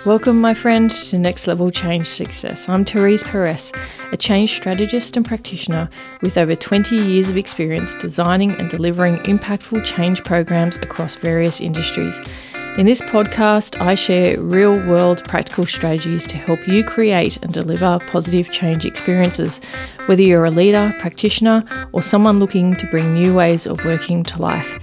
Welcome, my friend, to Next Level Change Success. I'm Therese, a change strategist and practitioner with over 20 years of experience designing and delivering impactful change programs across various industries. In this podcast, I share real-world practical strategies to help you create and deliver positive change experiences, whether you're a leader, practitioner, or someone looking to bring new ways of working to life.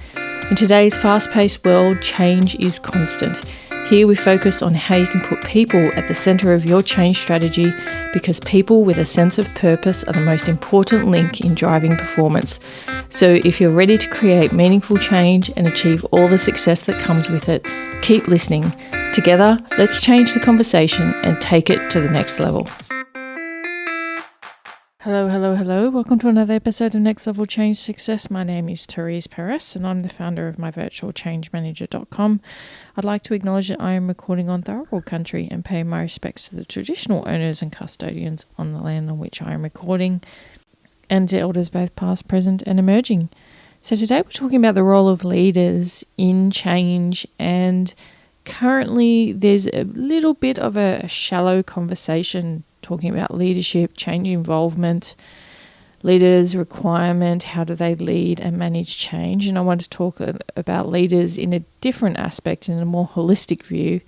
In today's fast-paced world, change is constant. Here we focus on how you can put people at the centre of your change strategy, because people with a sense of purpose are the most important link in driving performance. So if you're ready to create meaningful change and achieve all the success that comes with it, keep listening. Together, let's change the conversation and take it to the next level. Hello. Welcome to another episode of Next Level Change Success. My name is Therese, and I'm the founder of myvirtualchangemanager.com. I'd like to acknowledge that I am recording on Tharawal country and pay my respects to the traditional owners and custodians on the land on which I am recording, and to elders both past, present and emerging. So today we're talking about the role of leaders in change, and currently there's a little bit of a shallow conversation talking about leadership, change involvement, leaders' requirement, how do they lead and manage change. And I want to talk about leaders in a different aspect, in a more holistic view,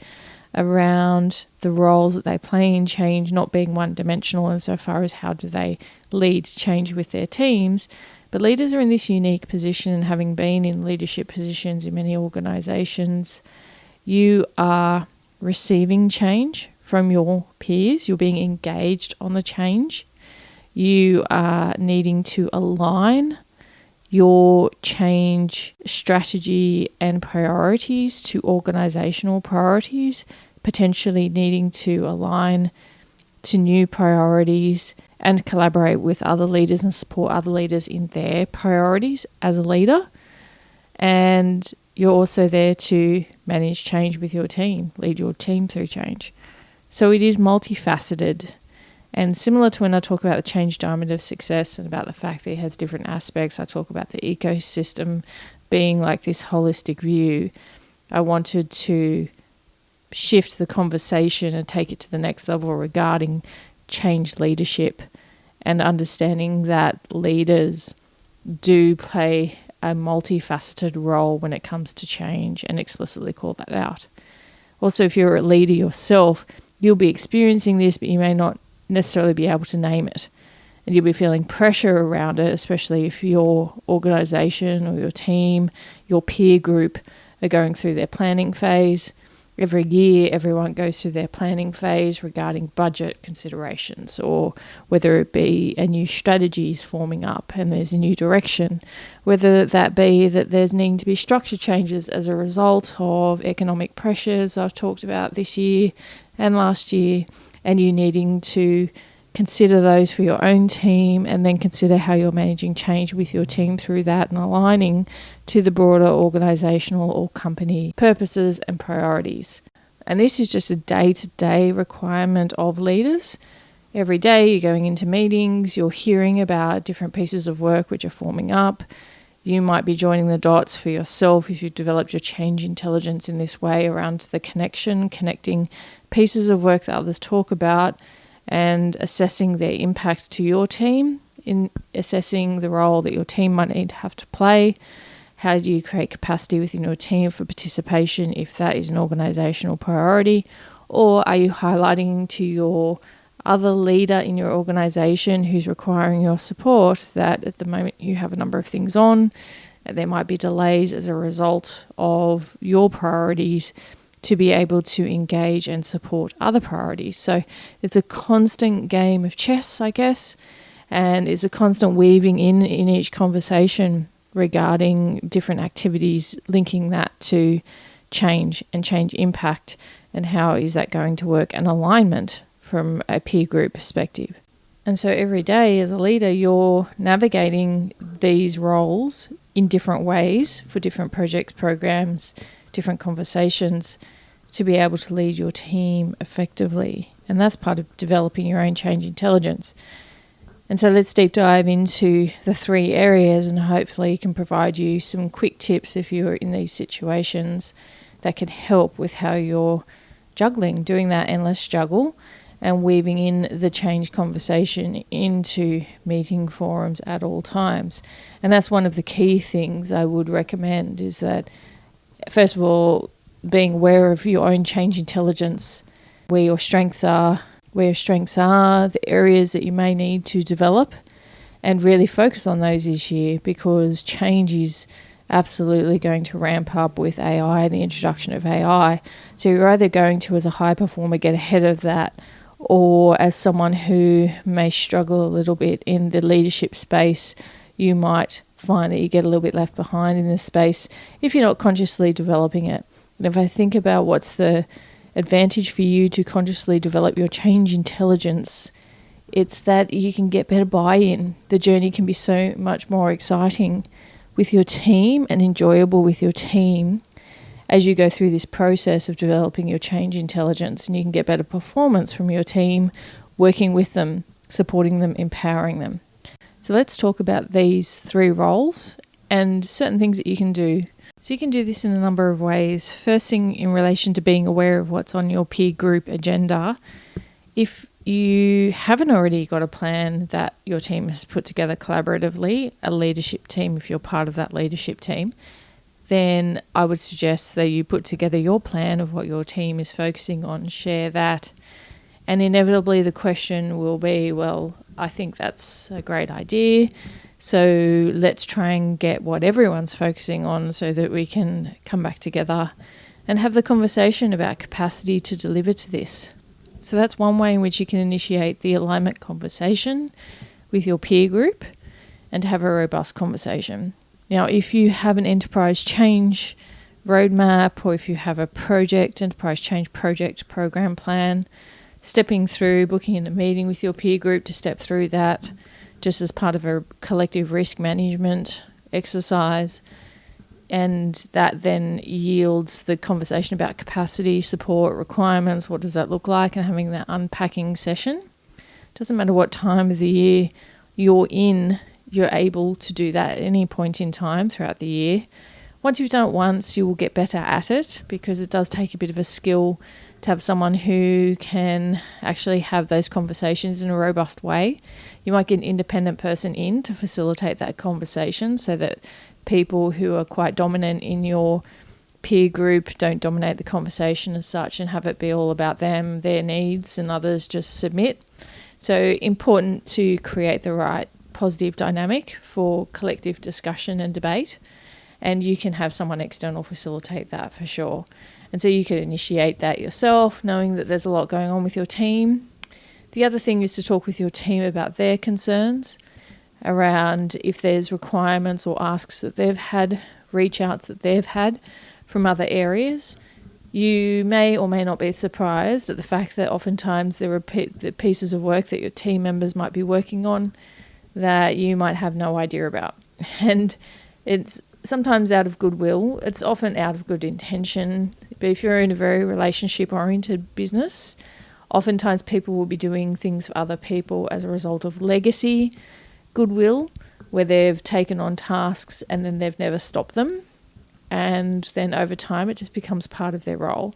around the roles that they play in change, not being one-dimensional insofar as how do they lead change with their teams. But leaders are in this unique position, and having been in leadership positions in many organisations, you are receiving change from your peers. You're being engaged on the change. You are needing to align your change strategy and priorities to organisational priorities, potentially needing to align to new priorities and collaborate with other leaders and support other leaders in their priorities as a leader. And you're also there to manage change with your team, lead your team through change. So it is multifaceted, and similar to when I talk about the change diamond of success and about the fact that it has different aspects, I talk about the ecosystem being like this holistic view. I wanted to shift the conversation and take it to the next level regarding change leadership and understanding that leaders do play a multifaceted role when it comes to change, and explicitly call that out. Also, if you're a leader yourself, you'll be experiencing this, but you may not necessarily be able to name it. And you'll be feeling pressure around it, especially if your organisation or your team, your peer group are going through their planning phase. Every year, everyone goes through their planning phase regarding budget considerations, or whether it be a new strategy is forming up and there's a new direction, whether that be that there's needing to be structure changes as a result of economic pressures I've talked about this year and last year, and you needing to consider those for your own team, and then consider how you're managing change with your team through that and aligning to the broader organisational or company purposes and priorities. And this is just a day-to-day requirement of leaders. Every day you're going into meetings, you're hearing about different pieces of work which are forming up. You might be joining the dots for yourself if you've developed your change intelligence in this way around the connecting pieces of work that others talk about, and assessing their impact to your team, in assessing the role that your team might need to have to play. How do you create capacity within your team for participation if that is an organisational priority? Or are you highlighting to your other leader in your organisation who's requiring your support that at the moment you have a number of things on, and there might be delays as a result of your priorities to be able to engage and support other priorities. So it's a constant game of chess, I guess, and it's a constant weaving in each conversation regarding different activities, linking that to change and change impact, and how is that going to work, and alignment from a peer group perspective. And so every day as a leader, you're navigating these roles in different ways for different projects, programs, different conversations, to be able to lead your team effectively. And that's part of developing your own change intelligence. And so let's deep dive into the three areas, and hopefully can provide you some quick tips if you're in these situations that can help with how you're doing that endless juggle and weaving in the change conversation into meeting forums at all times. And that's one of the key things I would recommend, is that, first of all, being aware of your own change intelligence, where your strengths are, the areas that you may need to develop, and really focus on those this year, because change is absolutely going to ramp up with AI and the introduction of AI. So you're either going to, as a high performer, get ahead of that, or as someone who may struggle a little bit in the leadership space, you might find that you get a little bit left behind in this space if you're not consciously developing it. And if I think about what's the advantage for you to consciously develop your change intelligence, it's that you can get better buy-in. The journey can be so much more exciting with your team and enjoyable with your team as you go through this process of developing your change intelligence, and you can get better performance from your team, working with them, supporting them, empowering them. So let's talk about these 3 roles and certain things that you can do. So you can do this in a number of ways. First thing, in relation to being aware of what's on your peer group agenda. If you haven't already got a plan that your team has put together collaboratively, a leadership team, if you're part of that leadership team, then I would suggest that you put together your plan of what your team is focusing on, share that. And inevitably the question will be, well, I think that's a great idea, so let's try and get what everyone's focusing on so that we can come back together and have the conversation about capacity to deliver to this. So that's one way in which you can initiate the alignment conversation with your peer group and have a robust conversation. Now, if you have an enterprise change roadmap, or if you have a enterprise change project program plan, stepping through, booking in a meeting with your peer group to step through that, just as part of a collective risk management exercise, and that then yields the conversation about capacity, support, requirements, what does that look like, and having that unpacking session. Doesn't matter what time of the year you're in, you're able to do that at any point in time throughout the year. Once you've done it once, you will get better at it, because it does take a bit of a skill to have someone who can actually have those conversations in a robust way. You might get an independent person in to facilitate that conversation, so that people who are quite dominant in your peer group don't dominate the conversation as such and have it be all about them, their needs, and others just submit. So important to create the right positive dynamic for collective discussion and debate, and you can have someone external facilitate that for sure. And so you could initiate that yourself, knowing that there's a lot going on with your team. The other thing is to talk with your team about their concerns around if there's requirements or asks that they've had, reach outs that they've had from other areas. You may or may not be surprised at the fact that oftentimes there are the pieces of work that your team members might be working on that you might have no idea about. And it's sometimes out of goodwill. It's often out of good intention. But if you're in a very relationship-oriented business, oftentimes people will be doing things for other people as a result of legacy, goodwill, where they've taken on tasks and then they've never stopped them. And then over time, it just becomes part of their role.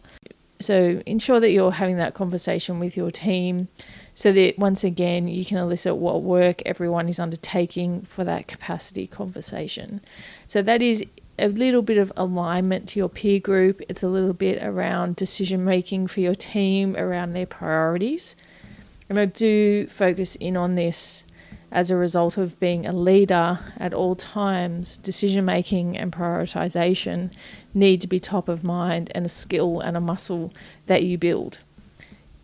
So ensure that you're having that conversation with your team so that, once again, you can elicit what work everyone is undertaking for that capacity conversation. So that is a little bit of alignment to your peer group. It's a little bit around decision making for your team around their priorities. And I do focus in on this as a result of being a leader at all times. Decision making and prioritization need to be top of mind, and a skill and a muscle that you build.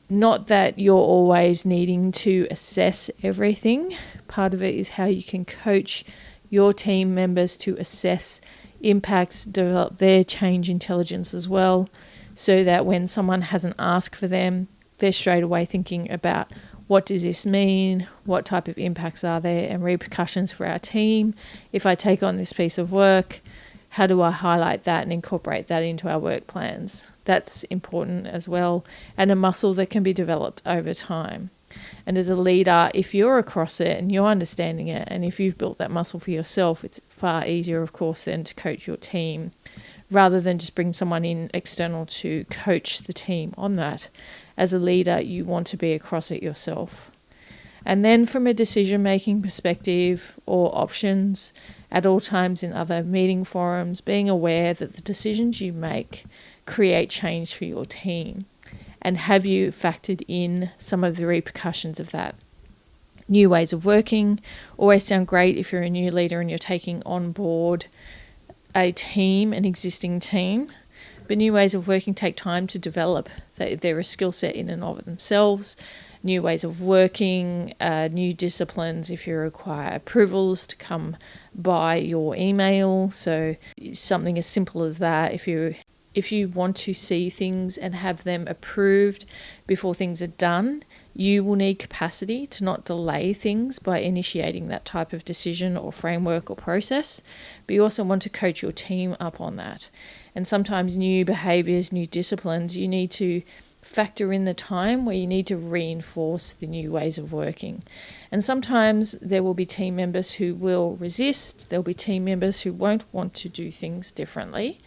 Not that you're always needing to assess everything. Part of it is how you can coach your team members to assess impacts, develop their change intelligence as well, so that when someone hasn't asked for them, they're straight away thinking about, what does this mean? What type of impacts are there and repercussions for our team? If I take on this piece of work, how do I highlight that and incorporate that into our work plans? That's important as well, and a muscle that can be developed over time. And as a leader, if you're across it and you're understanding it, and if you've built that muscle for yourself, it's far easier, of course, then to coach your team rather than just bring someone in external to coach the team on that. As a leader, you want to be across it yourself. And then from a decision-making perspective or options at all times in other meeting forums, being aware that the decisions you make create change for your team. And have you factored in some of the repercussions of that? New ways of working always sound great if you're a new leader and you're taking on board a team, an existing team. But new ways of working take time to develop. They're a skill set in and of themselves. New ways of working, new disciplines if you require approvals to come by your email. So something as simple as that. If you want to see things and have them approved before things are done, you will need capacity to not delay things by initiating that type of decision or framework or process. But you also want to coach your team up on that. And sometimes new behaviors, new disciplines, you need to factor in the time where you need to reinforce the new ways of working. And sometimes there will be team members who will resist. There'll be team members who won't want to do things differently.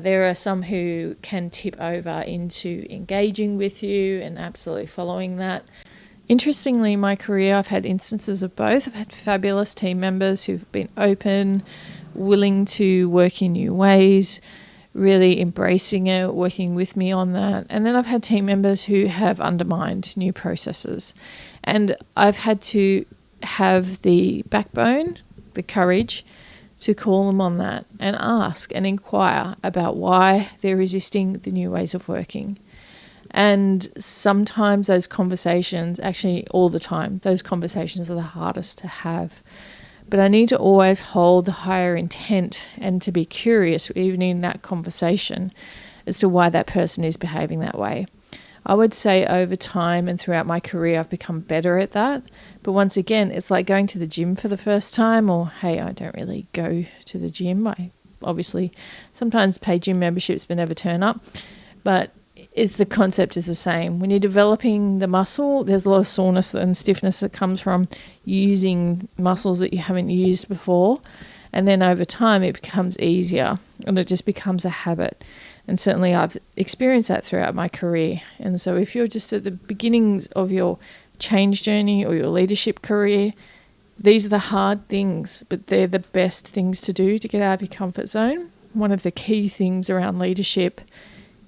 There are some who can tip over into engaging with you and absolutely following that. Interestingly, in my career, I've had instances of both. I've had fabulous team members who've been open, willing to work in new ways, really embracing it, working with me on that. And then I've had team members who have undermined new processes. And I've had to have the backbone, the courage to call them on that and ask and inquire about why they're resisting the new ways of working. And sometimes those conversations, actually all the time, those conversations are the hardest to have. But I need to always hold the higher intent and to be curious, even in that conversation, as to why that person is behaving that way. I would say over time and throughout my career, I've become better at that. But once again, it's like going to the gym for the first time, or, hey, I don't really go to the gym. I obviously sometimes pay gym memberships but never turn up. But the concept is the same. When you're developing the muscle, there's a lot of soreness and stiffness that comes from using muscles that you haven't used before. And then over time, it becomes easier and it just becomes a habit. And certainly I've experienced that throughout my career. And so if you're just at the beginnings of your change journey or your leadership career, these are the hard things, but they're the best things to do to get out of your comfort zone. One of the key things around leadership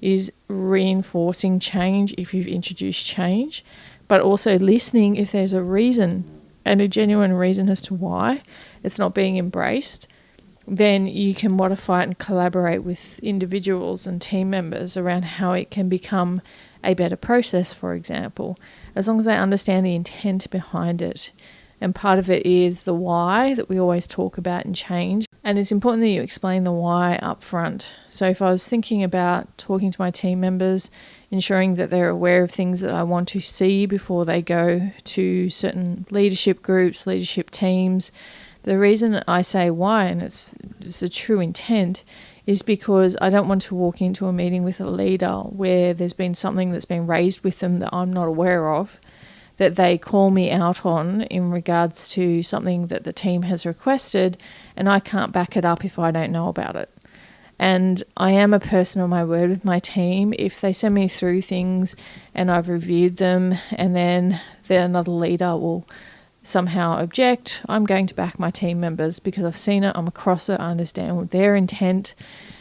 is reinforcing change if you've introduced change, but also listening if there's a reason and a genuine reason as to why it's not being embraced. Then you can modify it and collaborate with individuals and team members around how it can become a better process, for example, as long as they understand the intent behind it. And part of it is the why that we always talk about in change. And it's important that you explain the why up front. So if I was thinking about talking to my team members, ensuring that they're aware of things that I want to see before they go to certain leadership groups, leadership teams, the reason I say why, and it's a true intent, is because I don't want to walk into a meeting with a leader where there's been something that's been raised with them that I'm not aware of, that they call me out on in regards to something that the team has requested, and I can't back it up if I don't know about it. And I am a person of my word with my team. If they send me through things and I've reviewed them and then another leader will somehow object, I'm going to back my team members because I've seen it, I'm across it, I understand their intent,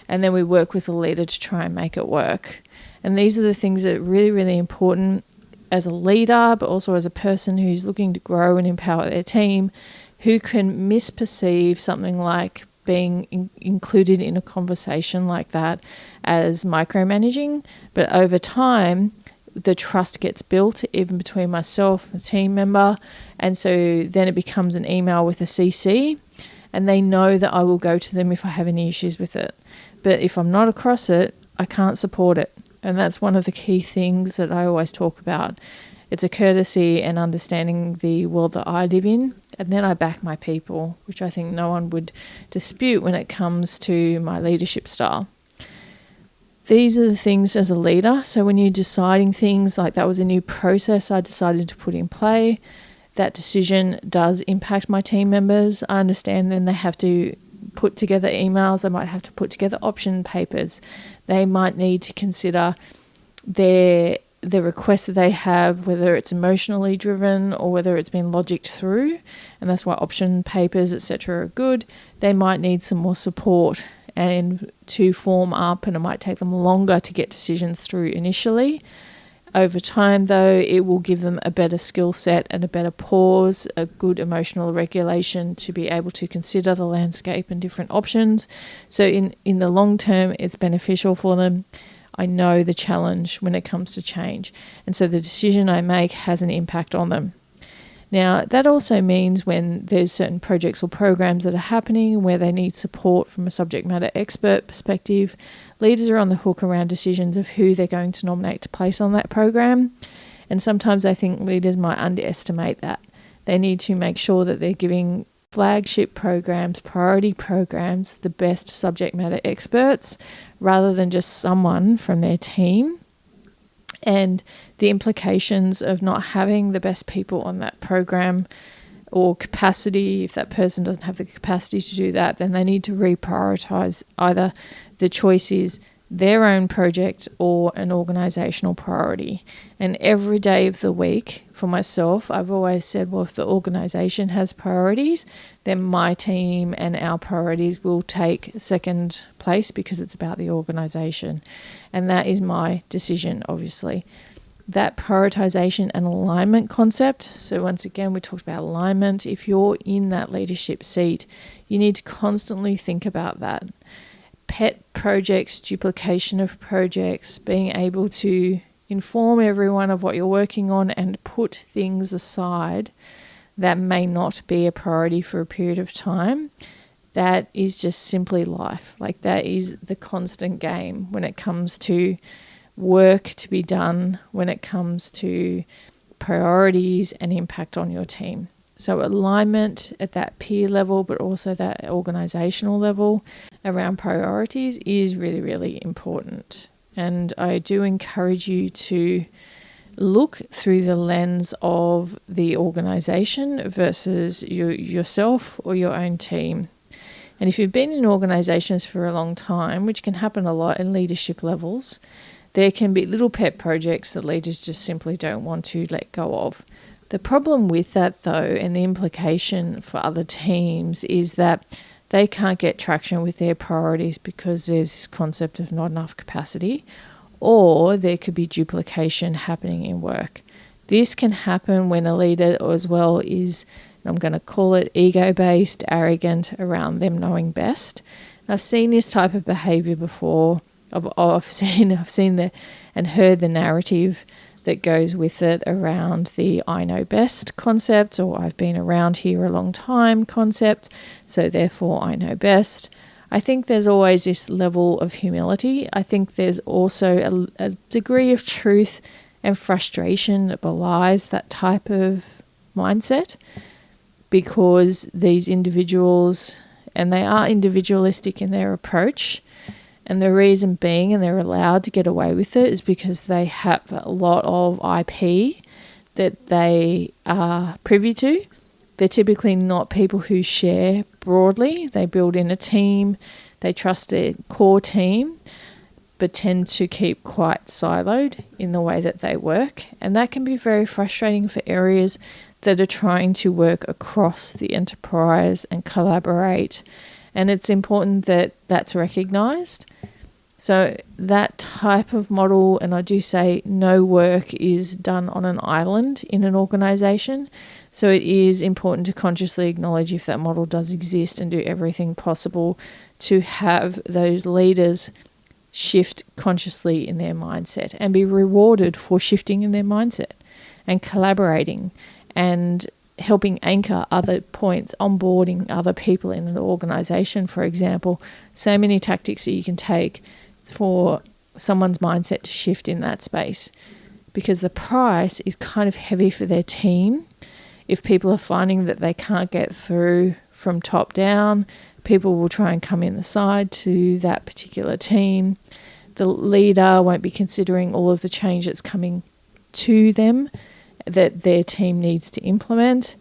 and then we work with the leader to try and make it work. And these are the things that are really, really important as a leader, but also as a person who's looking to grow and empower their team, who can misperceive something like being included in a conversation like that as micromanaging. But over time, the trust gets built even between myself and the team member. And so then it becomes an email with a CC, and they know that I will go to them if I have any issues with it. But if I'm not across it, I can't support it. And that's one of the key things that I always talk about. It's a courtesy and understanding the world that I live in. And then I back my people, which I think no one would dispute when it comes to my leadership style. These are the things as a leader. So when you're deciding things, like that was a new process I decided to put in play, that decision does impact my team members. I understand then they have to put together emails. They might have to put together option papers. They might need to consider the request that they have, whether it's emotionally driven or whether it's been logicked through, and that's why option papers, etc., are good. They might need some more support and to form up, and it might take them longer to get decisions through initially. Over time, though, it will give them a better skill set and a better pause, a good emotional regulation to be able to consider the landscape and different options. So in the long term, it's beneficial for them. I know the challenge when it comes to change, and so the decision I make has an impact on them. Now, that also means when there's certain projects or programs that are happening where they need support from a subject matter expert perspective, leaders are on the hook around decisions of who they're going to nominate to place on that program. And sometimes I think leaders might underestimate that. They need to make sure that they're giving flagship programs, priority programs, the best subject matter experts, rather than just someone from their team. And the implications of not having the best people on that program or capacity, if that person doesn't have the capacity to do that, then they need to reprioritize. Either the choice is their own project or an organizational priority. And every day of the week for myself, I've always said, well, if the organization has priorities, then my team and our priorities will take second place because it's about the organization. And that is my decision, obviously. That prioritization and alignment concept. So once again, we talked about alignment. If you're in that leadership seat, you need to constantly think about that. Pet projects, duplication of projects, being able to inform everyone of what you're working on and put things aside that may not be a priority for a period of time. That is just simply life. Like, that is the constant game when it comes to work to be done, when it comes to priorities and impact on your team. So alignment at that peer level, but also that organizational level around priorities is really, really important. And I do encourage you to look through the lens of the organization versus yourself or your own team. And if you've been in organizations for a long time, which can happen a lot in leadership levels, there can be little pet projects that leaders just simply don't want to let go of. The problem with that, though, and the implication for other teams is that they can't get traction with their priorities because there's this concept of not enough capacity, or there could be duplication happening in work. This can happen when a leader as well is, I'm going to call it ego-based, arrogant, around them knowing best. And I've seen this type of behavior before. I've seen and heard the narrative that goes with it around the I know best concept, or I've been around here a long time concept, so therefore I know best. I think there's always this level of humility. I think there's also a degree of truth and frustration that belies that type of mindset, because these individuals, and they are individualistic in their approach, and the reason being, and they're allowed to get away with it, is because they have a lot of IP that they are privy to. They're typically not people who share broadly. They build in a team. They trust their core team, but tend to keep quite siloed in the way that they work. And that can be very frustrating for areas that are trying to work across the enterprise and collaborate. And it's important that that's recognized. So that type of model, and I do say no work is done on an island in an organization. So it is important to consciously acknowledge if that model does exist and do everything possible to have those leaders shift consciously in their mindset and be rewarded for shifting in their mindset and collaborating and helping anchor other points, onboarding other people in an organization, for example. So many tactics that you can take for someone's mindset to shift in that space, because the price is kind of heavy for their team. If people are finding that they can't get through from top down, people will try and come in the side to that particular team. The leader won't be considering all of the change that's coming to them that their team needs to implement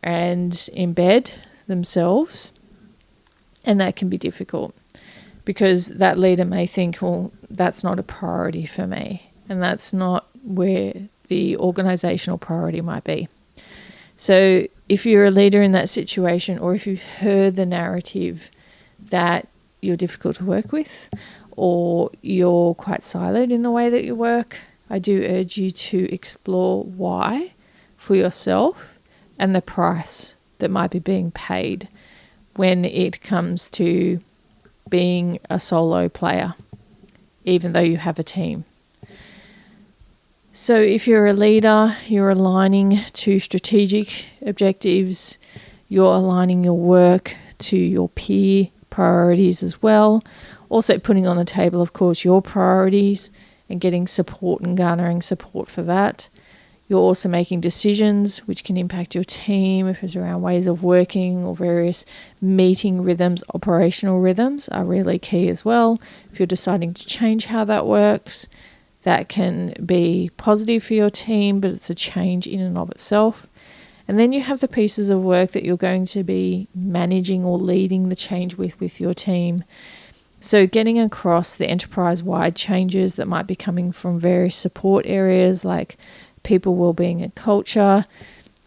and embed themselves. And that can be difficult because that leader may think, well, that's not a priority for me. And that's not where the organizational priority might be. So if you're a leader in that situation, or if you've heard the narrative that you're difficult to work with, or you're quite siloed in the way that you work, I do urge you to explore why for yourself and the price that might be being paid when it comes to being a solo player, even though you have a team. So if you're a leader, you're aligning to strategic objectives, you're aligning your work to your peer priorities as well. Also putting on the table, of course, your priorities and getting support and garnering support for that. You're also making decisions which can impact your team if it's around ways of working or various meeting rhythms. Operational rhythms are really key as well. If you're deciding to change how that works, that can be positive for your team, but it's a change in and of itself. And then you have the pieces of work that you're going to be managing or leading the change with your team. So getting across the enterprise-wide changes that might be coming from various support areas like people, wellbeing and culture,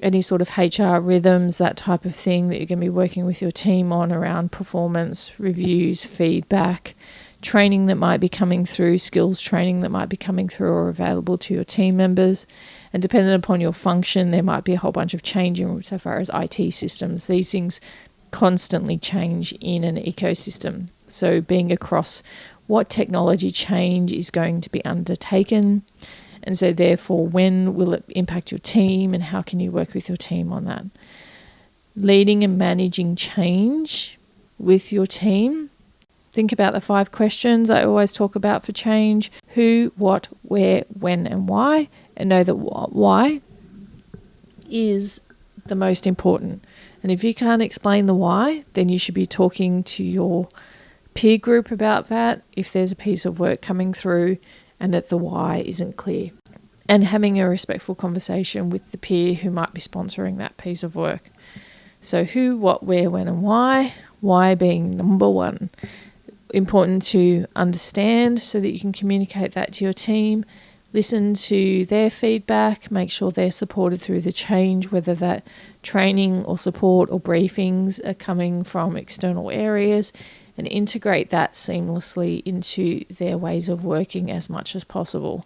any sort of HR rhythms, that type of thing that you're going to be working with your team on around performance, reviews, feedback, training that might be coming through, skills training that might be coming through or available to your team members. And depending upon your function, there might be a whole bunch of change in so far as IT systems. These things constantly change in an ecosystem. So being across what technology change is going to be undertaken, and so therefore when will it impact your team and how can you work with your team on that. Leading and managing change with your team. Think about the 5 questions I always talk about for change: who, what, where, when, and why. And know that why is the most important. And if you can't explain the why, then you should be talking to your peer group about that if there's a piece of work coming through and that the why isn't clear. And having a respectful conversation with the peer who might be sponsoring that piece of work. So who, what, where, when, and why. Why being number 1. Important to understand so that you can communicate that to your team. Listen to their feedback, make sure they're supported through the change, whether that training or support or briefings are coming from external areas, and integrate that seamlessly into their ways of working as much as possible,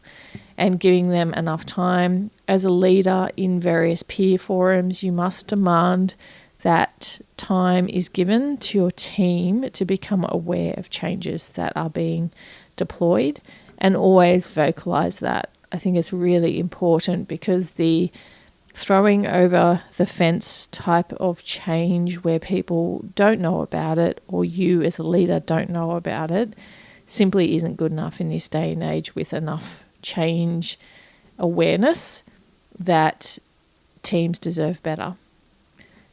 and giving them enough time. As a leader in various peer forums, you must demand that time is given to your team to become aware of changes that are being deployed, and always vocalize that. I think it's really important because the throwing over the fence type of change where people don't know about it, or you as a leader don't know about it, simply isn't good enough in this day and age with enough change awareness that teams deserve better.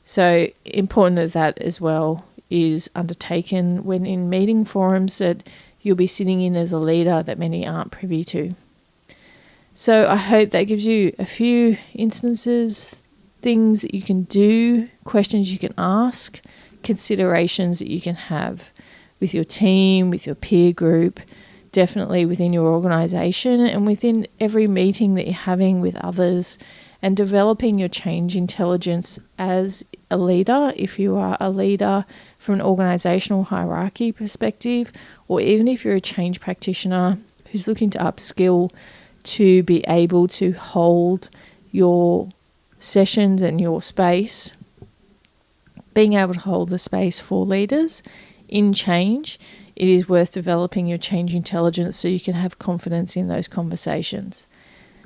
So important that as well is undertaken when in meeting forums that you'll be sitting in as a leader that many aren't privy to. So I hope that gives you a few instances, things that you can do, questions you can ask, considerations that you can have with your team, with your peer group, definitely within your organisation and within every meeting that you're having with others, and developing your change intelligence as a leader, if you are a leader from an organisational hierarchy perspective, or even if you're a change practitioner who's looking to upskill to be able to hold your sessions and your space, being able to hold the space for leaders in change, it is worth developing your change intelligence so you can have confidence in those conversations.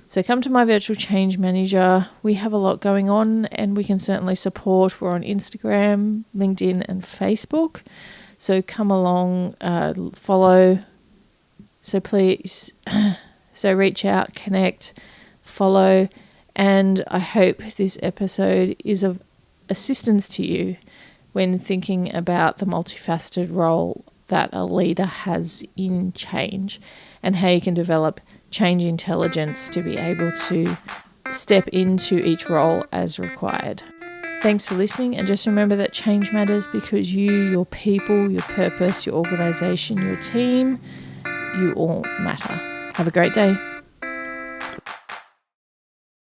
So come to my virtual change manager. We have a lot going on and we can certainly support. We're on Instagram, LinkedIn and Facebook. So come along, follow. So please, reach out, connect, follow. And I hope this episode is of assistance to you when thinking about the multifaceted role that a leader has in change and how you can develop change intelligence to be able to step into each role as required. Thanks for listening, and just remember that change matters because you, your people, your purpose, your organisation, your team, you all matter. Have a great day.